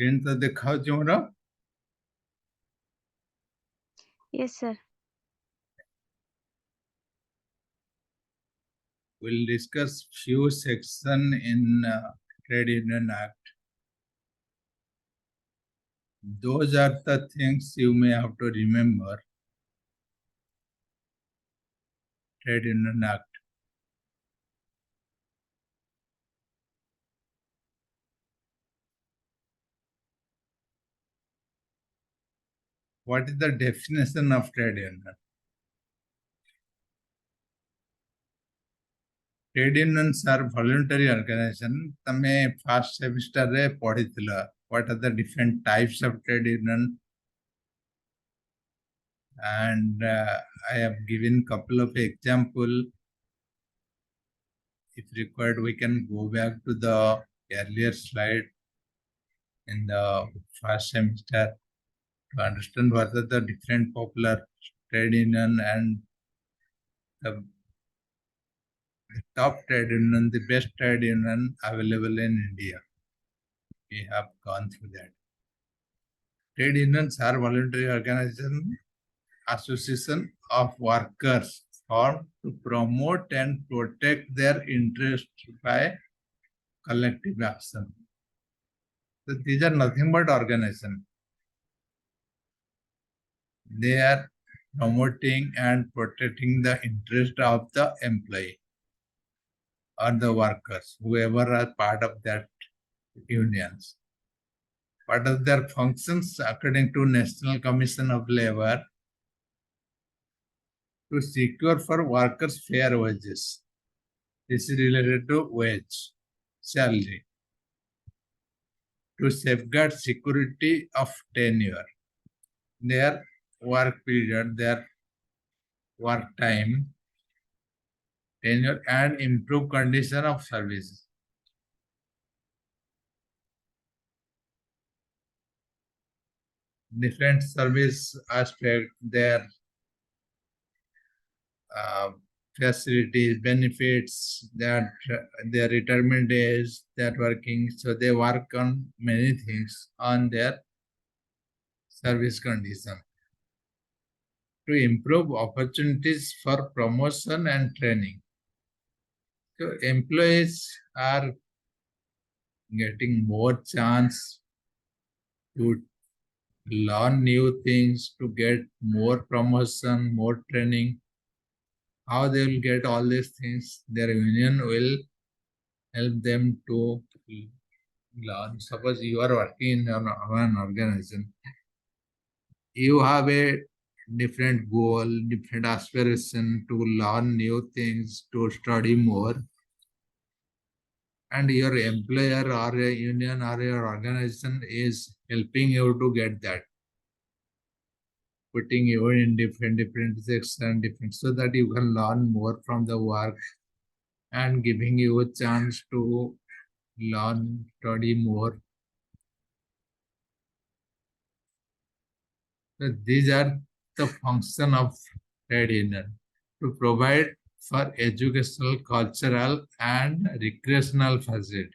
Screen तो दिखाओ मोर. Yes, sir. We'll discuss few sections in Trade Union Act. Those are the things you may have to remember. Trade Union Act. What is the definition of trade union? Trade unions are voluntary organization. तमे first semester रे पढ़िथिला. What are the different types of trade union? And I have given couple of example. If required, we can go back to the earlier slide in the first semester to understand what are the different popular trade union and the top trade union, the best trade union available in India. We have gone through that. Trade unions are voluntary organization, association of workers formed to promote and protect their interests by collective action. So these are nothing but organization. They are promoting and protecting the interest of the employee or the workers, whoever are part of that unions. What are their functions according to National Commission of Labour? To secure for workers fair wages. This is related to wage, salary. To safeguard security of tenure, their work period, their work time, tenure, and improve condition of service. Different service aspect, their facilities, benefits, their retirement age, their working. So they work on many things on their service condition. To improve opportunities for promotion and training. So employees are getting more chance to learn new things, to get more promotion, more training. How they will get all these things? Their union will help them to learn. Suppose you are working in an organization, you have a different goal, different aspiration to learn new things, to study more. And your employer or a union or your organization is helping you to get that. Putting you in different sections, so that you can learn more from the work and giving you a chance to learn, study more. So these are the function of trade union, to provide for educational, cultural, and recreational facility.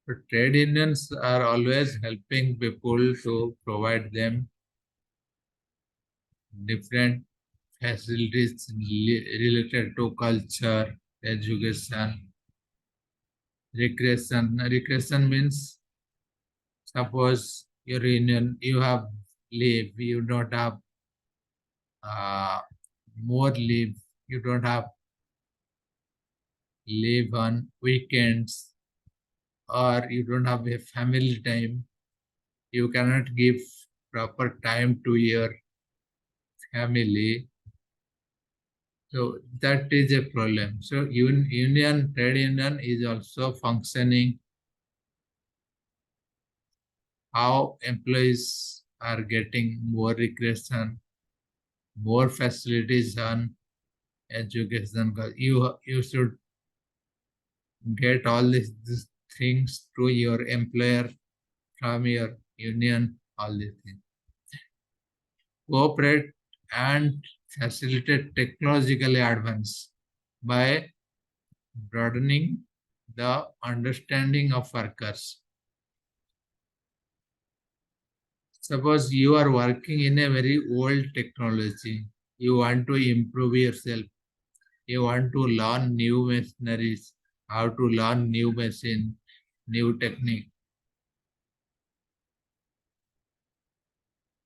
So trade unions are always helping people to provide them different facilities related to culture, education, recreation. Recreation means, suppose your union, you have leave, you don't have more leave, you don't have leave on weekends, or you don't have a family time, you cannot give proper time to your family. So that is a problem. So union, trade union is also functioning. How employees are getting more recreation, more facilities on education. You should get all these things to your employer from your union, all these things. Cooperate and facilitate technologically advance by broadening the understanding of workers. Suppose you are working in a very old technology. You want to improve yourself. You want to learn new machineries, how to learn new machine, new technique.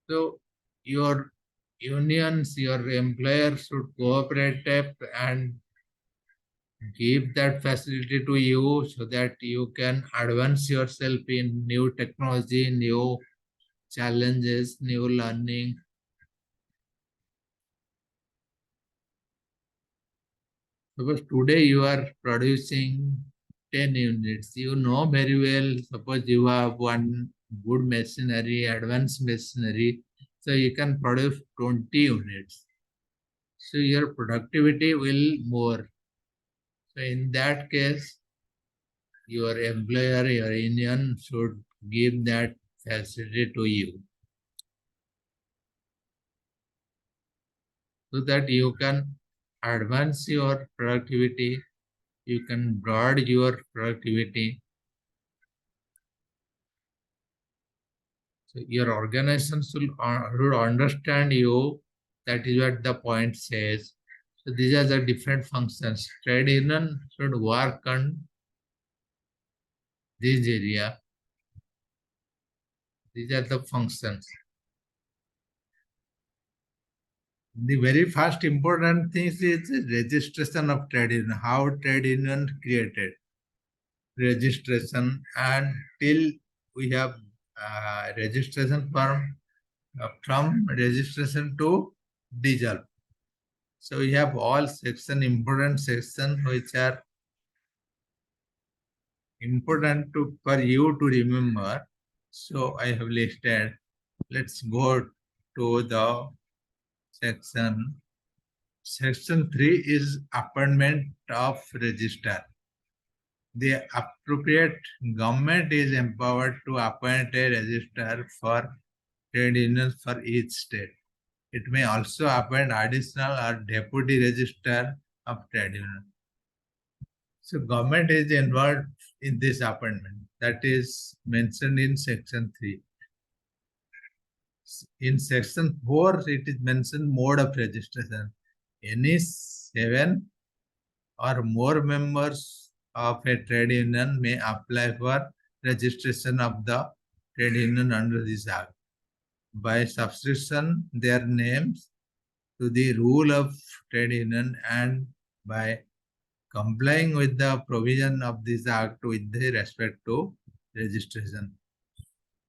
So your unions, your employers should cooperate and give that facility to you so that you can advance yourself in new technology, new challenges, new learning. Suppose today you are producing 10 units. You know very well, suppose you have one good machinery, advanced machinery, so you can produce 20 units. So your productivity will more. So in that case, your employer, your union should give that facility to you so that you can advance your productivity, you can broaden your productivity. So your organization should understand you. That is what the point says. So these are the different functions. Trade union should work on this area. These are the functions. The very first important thing is registration of trade union. How trade union created registration until we have registration from registration to dissolve. So we have all important section which are important for you to remember. So I have listed. Let's go to the section. Section 3 is appointment of register. The appropriate government is empowered to appoint a registrar for trade unions for each state. It may also appoint additional or deputy registrar of trade union. So government is involved in this appointment. That is mentioned in section 3. In section 4, it is mentioned mode of registration. Any 7 or more members of a trade union may apply for registration of the trade union under this act. By subscription their names to the rule of trade union and by complying with the provision of this act with the respect to registration.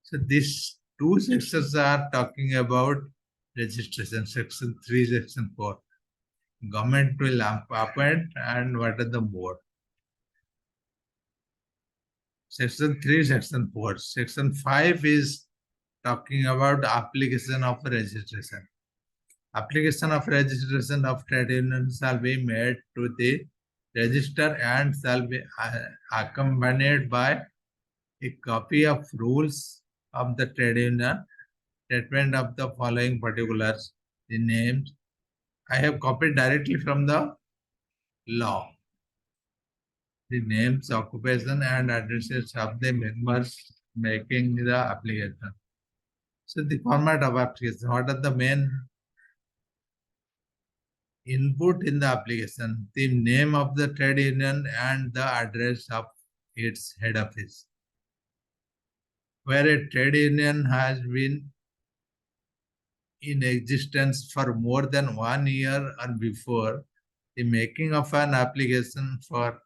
So these two sections are talking about registration, section 3, section 4. Government will appoint and what are the board. Section 3, section 4. Section 5 is talking about application of registration. Application of registration of trade union shall be made to the register and shall be accompanied by a copy of rules of the trade union, statement of the following particulars, the names. I have copied directly from the law. The names, occupation, and addresses of the members making the application. So the format of application, what are the main input in the application? The name of the trade union and the address of its head office. Where a trade union has been in existence for more than 1 year or before, the making of an application for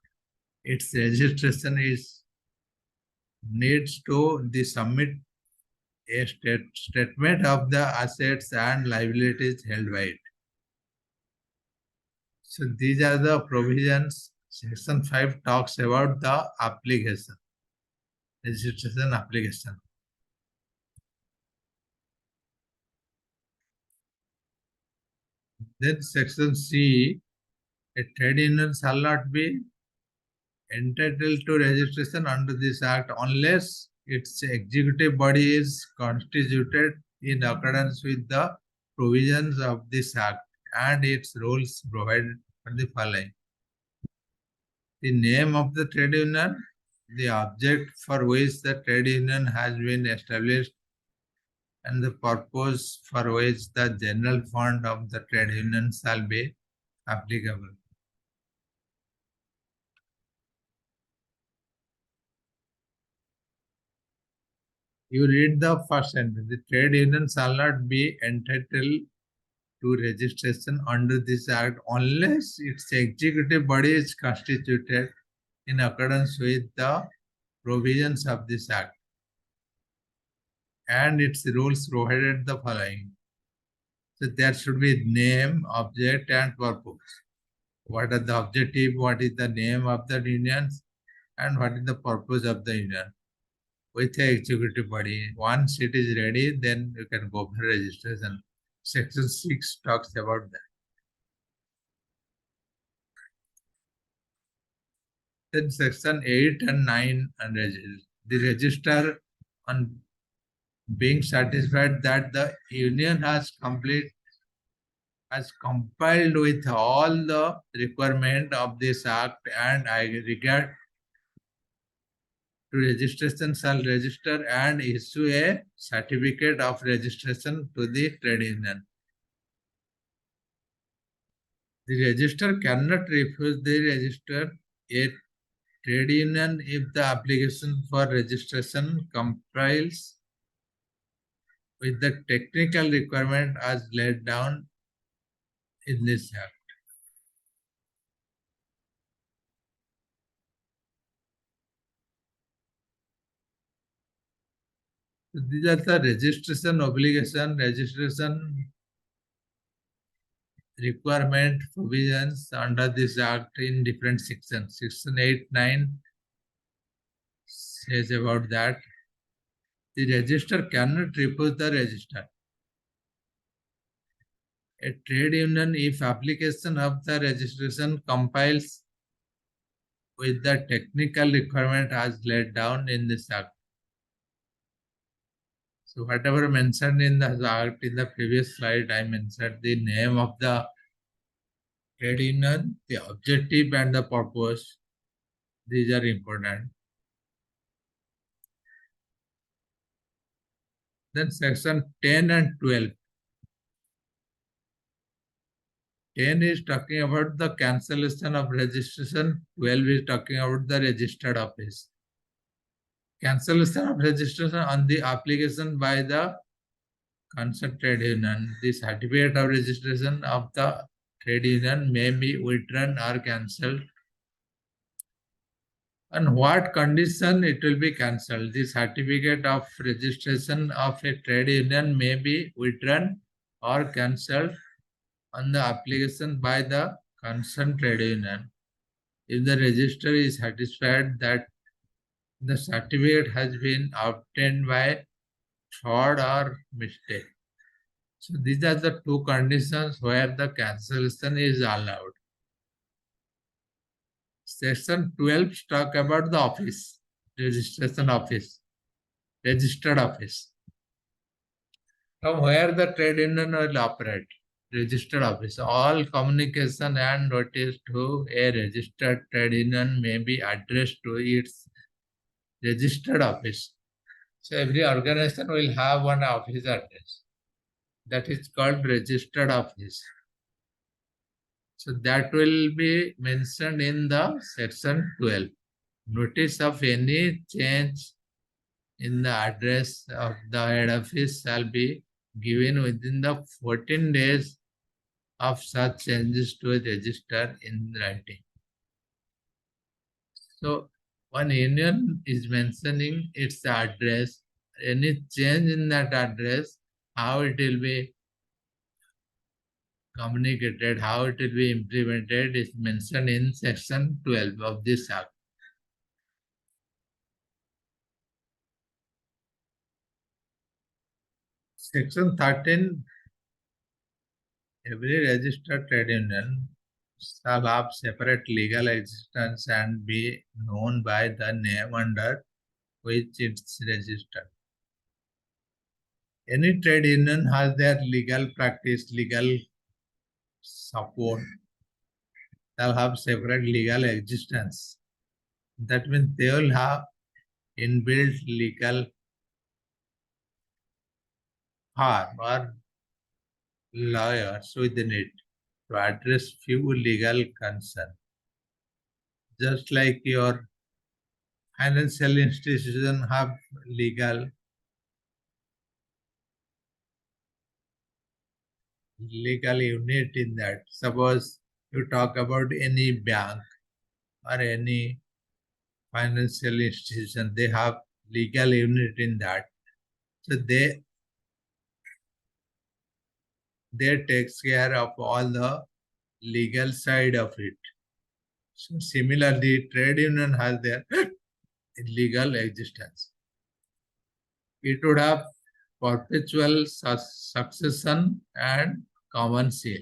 its registration is needs to the submit a statement of the assets and liabilities held by it. So these are the provisions. Section 5 talks about the application, registration application. Then section C, a trade union shall not be entitled to registration under this act unless its executive body is constituted in accordance with the provisions of this act and its rules provided for the following. The name of the trade union, the object for which the trade union has been established, and the purpose for which the general fund of the trade union shall be applicable. You read the first sentence. The trade union shall not be entitled to registration under this act unless its executive body is constituted in accordance with the provisions of this act and its rules provided the following. So there should be name, object, and purpose. What are the objective, what is the name of the unions, and what is the purpose of the union with the executive body. Once it is ready, then you can go for registration. Section 6 talks about that. Then section 8 and 9 and the register on being satisfied that the union has complied with all the requirement of this act and I regard to registration shall register and issue a certificate of registration to the trade union. The register cannot refuse the register a trade union if the application for registration complies with the technical requirement as laid down in this act. So these are the registration obligation, registration requirement provisions under this act in different sections. Section 8, 9 says about that. The register cannot refuse the register. A trade union, if application of the registration complies with the technical requirement as laid down in this act. So whatever mentioned in the act in the previous slide, I mentioned the name of the trade union, the objective and the purpose. These are important. Then section 10 and 12. 10 is talking about the cancellation of registration. 12 is talking about the registered office. Cancellation of registration on the application by the concerned trade union. The certificate of registration of the trade union may be withdrawn or cancelled. On what condition it will be cancelled? The certificate of registration of a trade union may be withdrawn or cancelled on the application by the concerned trade union if the registrar is satisfied that the certificate has been obtained by fraud or mistake. So these are the two conditions where the cancellation is allowed. Section 12 talk about the office, registration office, registered office. From where the trade union will operate, registered office. All communication and notice to a registered trade union may be addressed to its registered office. So every organization will have one office address. That is called registered office. So that will be mentioned in the section 12. Notice of any change in the address of the head office shall be given within the 14 days of such changes to a register in writing. So one union is mentioning its address, any change in that address, how it will be communicated, how it will be implemented is mentioned in section 12 of this act. Section 13, every registered trade union shall have separate legal existence and be known by the name under which it's registered. Any trade union has their legal practice, legal support they'll have separate legal existence. That means they will have inbuilt legal harm or lawyers within it to address few legal concerns. Just like your financial institution have legal unit in that. Suppose you talk about any bank or any financial institution, they have legal unit in that. So they takes care of all the legal side of it. So similarly, trade union has their legal existence. It would have perpetual succession and common seal.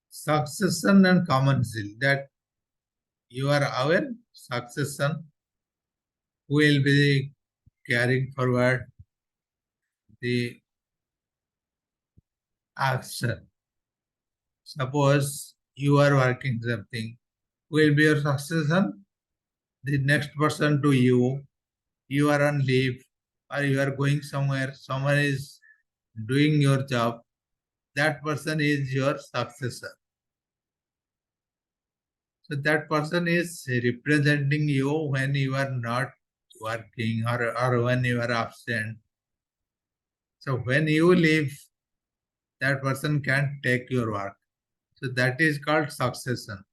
Succession and common seal, that you are aware, succession who will be carrying forward the action. Suppose you are working something, who will be your successor? The next person to you are on leave or you are going somewhere, someone is doing your job, that person is your successor. So that person is representing you when you are not working or when you are absent. So when you leave, that person can take your work. So that is called succession.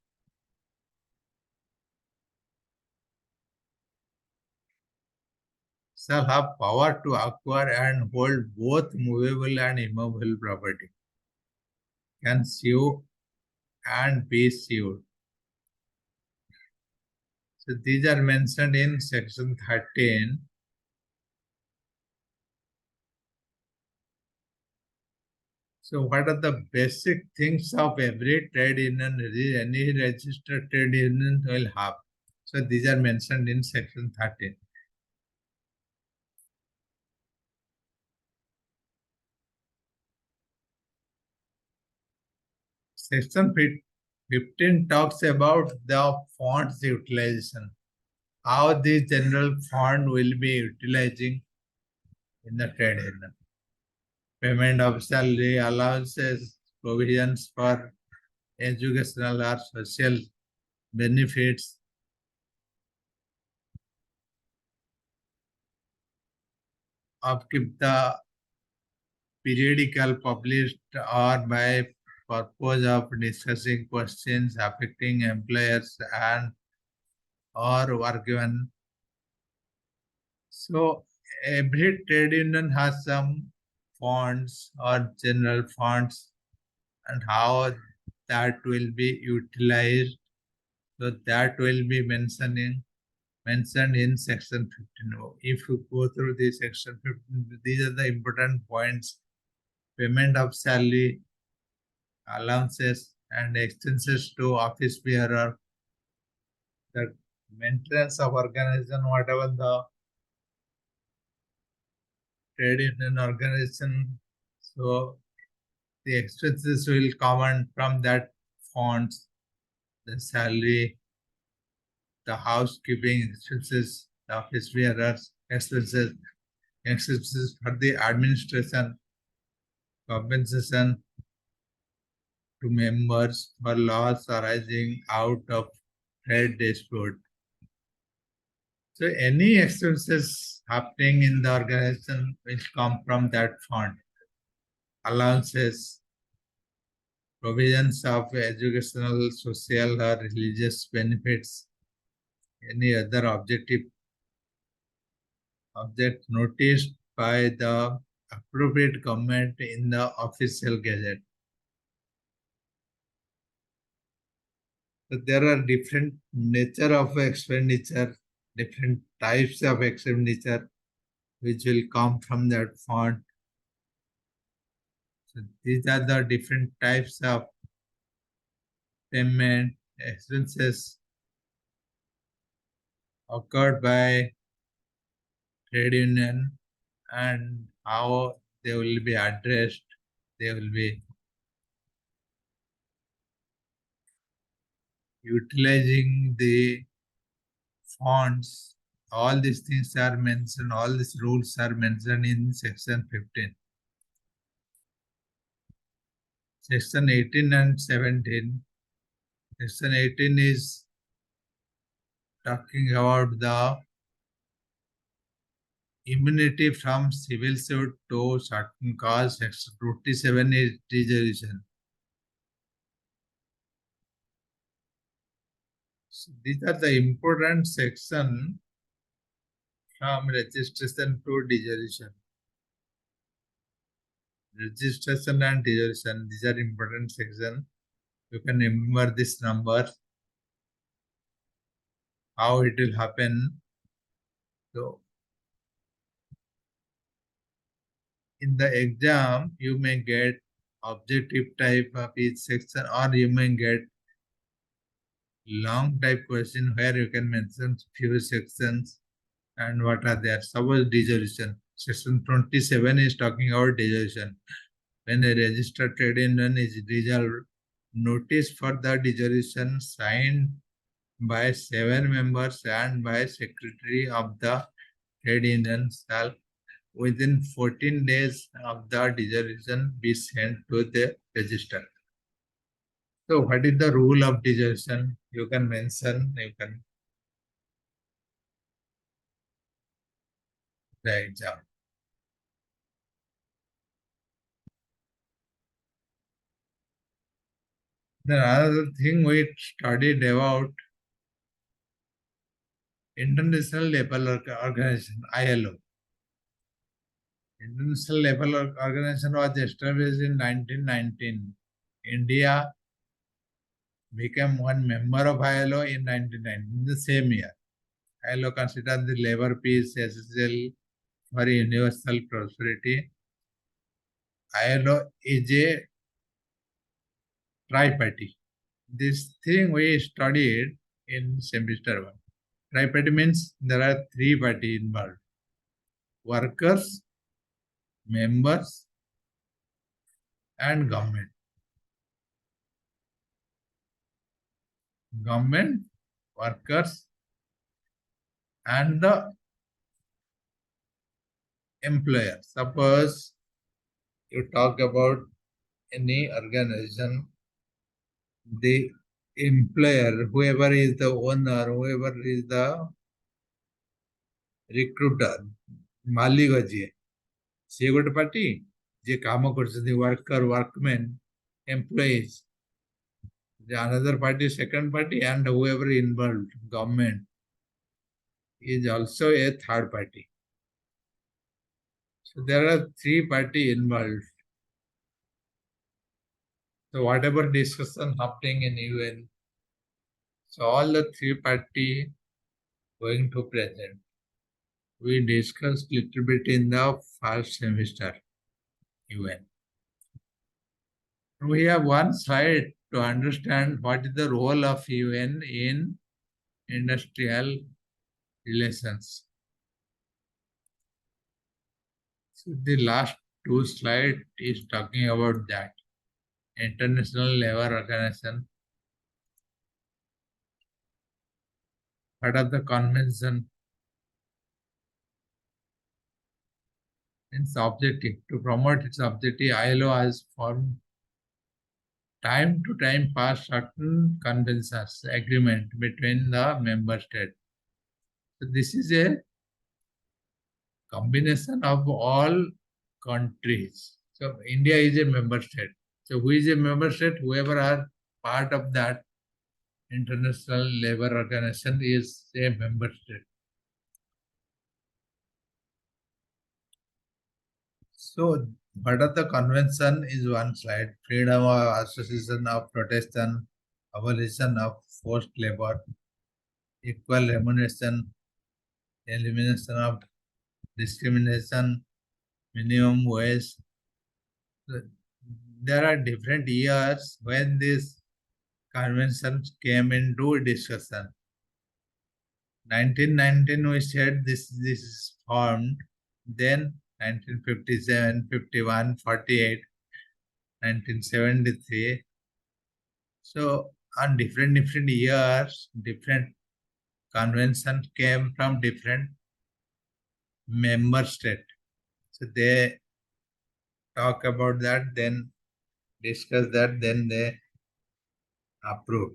Shall have power to acquire and hold both movable and immovable property. Can sue and be sued. So these are mentioned in section 13. So what are the basic things of every trade union? Any registered trade union will have. So these are mentioned in section 13. Section 15 talks about the funds utilization. How the general fund will be utilizing in the trade union. Payment of salary, allowances, provisions for educational or social benefits, upkeep the periodical published or by purpose of discussing questions affecting employers and or workmen. So every trade union has some funds or general funds and how that will be utilized. So that will be mentioned in section 15. If you go through the section 15, these are the important points. Payment of salary, allowances, and expenses to office bearer, the maintenance of organization, whatever the trade union organization. So the expenses will come on from that funds, the salary, the housekeeping expenses, the office bearers expenses for the administration, compensation to members for loss arising out of trade dispute. So any expenses happening in the organization will come from that fund. Allowances, provisions of educational, social, or religious benefits, any other object noticed by the appropriate government in the official gazette. So there are different nature of expenditure, different types of expenditure which will come from that fund. So these are the different types of payment expenses occurred by trade union and how they will be addressed. They will be utilizing the fonts. All these things are mentioned, all these rules are mentioned in section 15. Section 18 and 17. Section 18 is talking about the immunity from civil suit to certain cause. Section 27 is dissolution. So these are the important section from registration to dissolution. Registration and dissolution, these are important section. You can remember this number, how it will happen. So in the exam, you may get objective type of each section, or you may get long type question where you can mention few sections and what are there. Suppose dissolution. Section 27 is talking about dissolution. When a registered trade union is dissolved, notice for the dissolution signed by 7 members and by secretary of the trade union shall within 14 days of the dissolution be sent to the register. So what is the rule of dissolution? You can mention, you can write down. The other thing we studied about International Labour Organization, ILO. International Labour Organization was established in 1919. India became one member of ILO in 1990, in the same year. ILO considers the labor peace essential for universal prosperity. ILO is a tri-party. This thing we studied in semester 1. Tri-party means there are 3 parties involved. Workers, members, and government. Government, workers, and the employer. Suppose you talk about any organization, the employer, whoever is the owner, whoever is the recruiter, ମାଲିକ ଯିଏ, ସିଏ ଗୋଟେ party, ଯିଏ କାମ କରୁଛନ୍ତି worker, workmen, employees, the another party, second party, and whoever involved, government, is also a third party. So there are 3 parties involved. So whatever discussion happening in UN, so all the 3 parties going to present. We discussed little bit in the first semester UN. We have one slide to understand what is the role of UN in industrial relations. So the last 2 slides is talking about that. International Labour Organization. What are the convention? Its objective. To promote its objective, ILO has formed time to time pass certain conventions, agreement between the member states. So this is a combination of all countries. So India is a member state. So who is a member state? Whoever are part of that International Labour Organization is a member state. So what are the convention is one slide. Freedom of association of protection, abolition of forced labor, equal remuneration, elimination of discrimination, minimum wage. So there are different years when these conventions came into discussion. 1919 we said this is formed, then 1957, 51, 48, 1973. So on different years, different conventions came from different member state. So they talk about that, then discuss that, then they approve.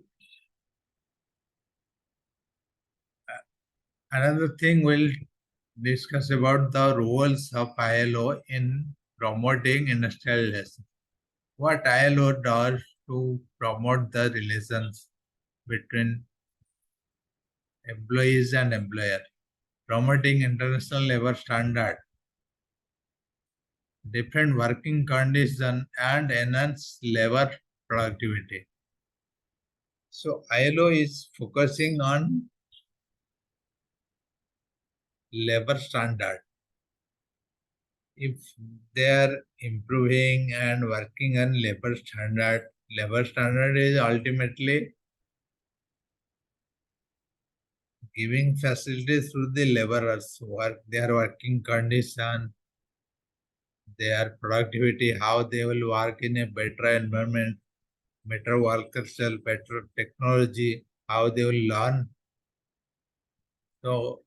Another thing we'll discuss about the roles of ILO in promoting industrialization. What ILO does to promote the relations between employees and employer, promoting international labor standard, different working conditions, and enhance labor productivity. So ILO is focusing on labor standard. If they are improving and working on labor standard is ultimately giving facilities to the laborers, work their working condition, their productivity, how they will work in a better environment, better work culture, better technology, how they will learn. So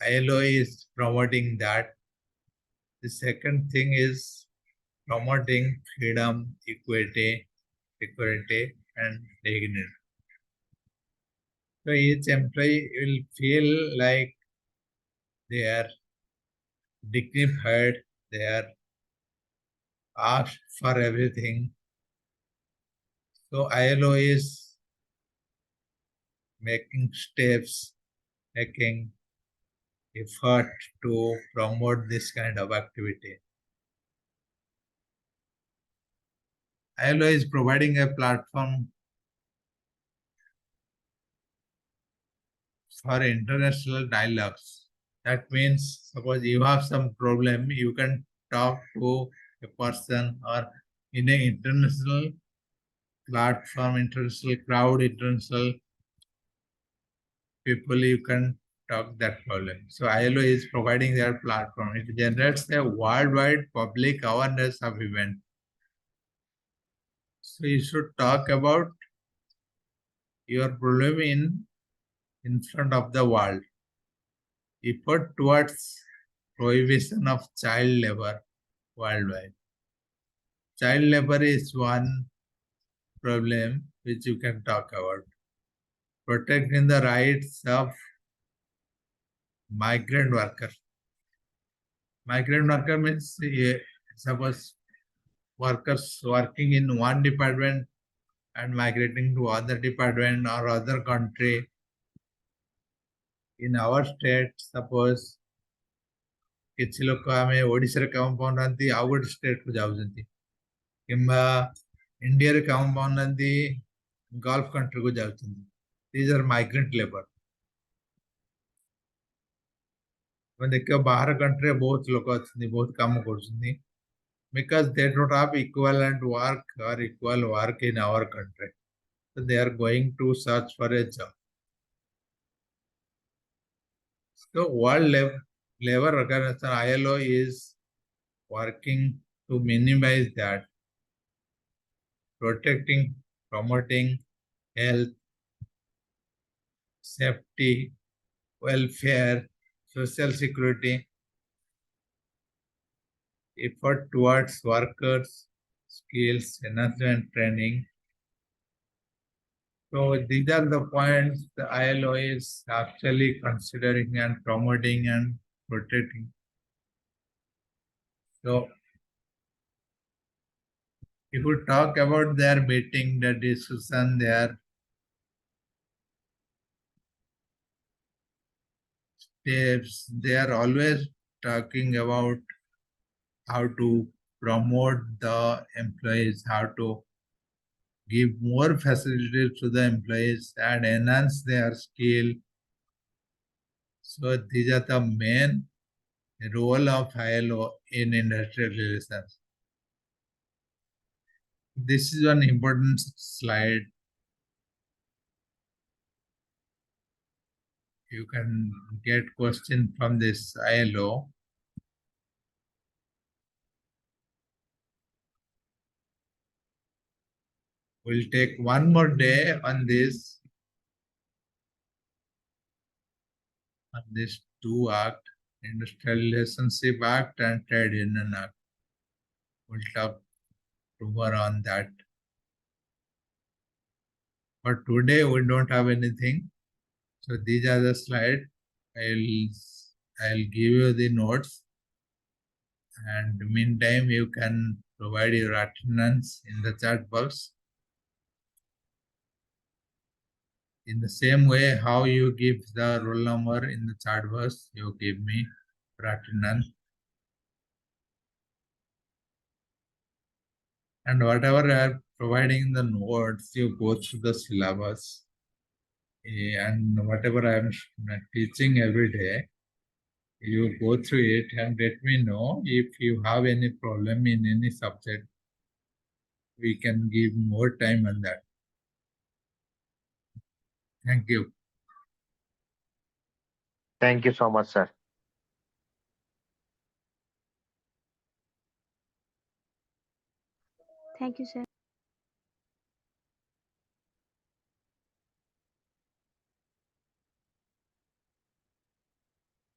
ILO is promoting that. The second thing is promoting freedom, equity, security, and dignity. So each employee will feel like they are dignified, they are asked for everything. So ILO is making steps, making effort to promote this kind of activity. ILO is providing a platform for international dialogues. That means, suppose you have some problem, you can talk to a person or in an international platform, international crowd, international people, you can talk that problem. So ILO is providing their platform. It generates a worldwide public awareness of event. So you should talk about your problem in front of the world. Effort towards prohibition of child labor worldwide. Child labor is one problem which you can talk about. Protecting the rights of migrant workers. Migrant worker means suppose workers working in one department and migrating to other department or other country. In our state, suppose କିଛି ଲୋକ ଆମେ ଓଡ଼ିଶାରେ କାମ ପାଉନାହାନ୍ତି ଆଉ ଗୋଟେ ଷ୍ଟେଟକୁ ଯାଉଛନ୍ତି କିମ୍ବା ଇଣ୍ଡିଆରେ କାମ ପାଉନାହାନ୍ତି ଗଲ୍ଫ କଣ୍ଟ୍ରିକୁ ଯାଉଛନ୍ତି. These are migrant labor. ତମେ ଦେଖିବ ବାହାର କଣ୍ଟ୍ରିରେ ବହୁତ ଲୋକ ଅଛନ୍ତି, ବହୁତ କାମ କରୁଛନ୍ତି because they don't have equivalent work or equal work in our country. So they are going to search for a job. So Labor Organization ILO is working to minimize that, protecting, promoting health, safety, welfare, social security, effort towards workers, skills, enhancement, training. So these are the points the ILO is actually considering and promoting and protecting. So if we talk about their meeting, the discussion, their steps, they are always talking about how to promote the employees, how to give more facilities to the employees and enhance their skill. So these are the main role of ILO in industrial relations. This is one important slide. You can get question from this ILO. We'll take one more day on this two act, industrial relationship act and trade union act. We'll talk more on that. But today we don't have anything. So these are the slides. I'll give you the notes, and meantime you can provide your attendance in the chat box. In the same way, how you give the roll number in the chat box, you give me for attendance. And whatever I am providing the notes, you go through the syllabus. And whatever I am teaching every day, you go through it and let me know if you have any problem in any subject. We can give more time on that. Thank you. Thank you so much, sir. Thank you, sir.